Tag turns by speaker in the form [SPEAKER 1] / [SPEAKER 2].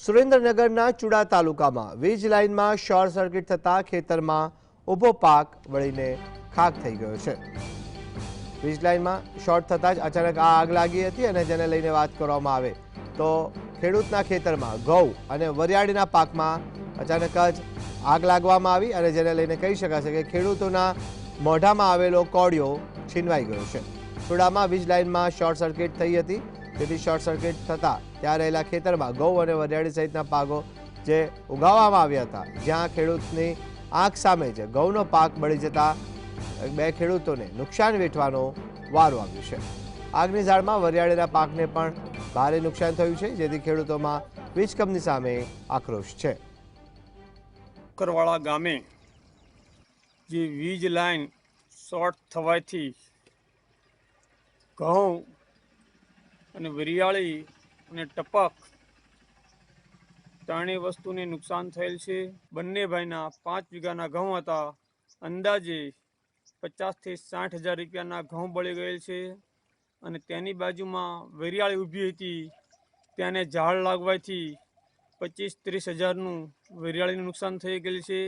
[SPEAKER 1] સુરેન્દ્રનગરના ચુડા તાલુકામાં વીજ લાઇનમાં શોર્ટ સર્કિટ થતા ખેતરમાં ઊભો પાક બળીને ખાક થઈ ગયો છે। વીજ લાઇનમાં શોર્ટ થતાં જ અચાનક આ આગ લાગી હતી અને જેને લઈને વાત કરવામાં આવે તો ખેડૂતના ખેતરમાં ઘઉં અને વરિયાળીના પાકમાં અચાનક જ આગ લાગવામાં આવી અને જેને લઈને કહી શકાશે કે ખેડૂતોના મોઢામાં આવેલો કોળિયો છીનવાઈ ગયો છે। ચુડામાં વીજ લાઇનમાં શોર્ટ સર્કિટ થઈ હતી, જેથી શોર્ટ સર્કિટ થતાં ત્યાં રહેલા ખેતરમાં ઘઉં અને વરિયાળી સહિતના પાકો જે ઉગાવવામાં આવ્યા હતા, જ્યાં ખેડૂતની આંખ સામે જ ઘઉંનો પાક બળી જતા બે ખેડૂતોને નુકસાન વેઠવાનો વારો આવ્યો છે। આગની ઝાડમાં વરિયાળીના પાકને પણ ભારે નુકસાન થયું છે, જેથી ખેડૂતોમાં વીજ કંપની સામે આક્રોશ છે।
[SPEAKER 2] કરવાળા ગામે જે વીજ લાઈન શોર્ટ થવાથી ઘઉં અને વરિયાળી અને ટપક ત્રણેય વસ્તુને નુકસાન થયેલ છે। બંને ભાઈના 5 વીઘાના ઘઉં હતા, અંદાજે 50 થી 60 હજાર રૂપિયાના ઘઉં બળી ગયેલ છે અને તેની બાજુમાં વરિયાળી ઊભી હતી, તેને ઝાડ લાગવાથી 25-30 હજારનું વરિયાળીનું નુકસાન થઈ ગયેલ છે।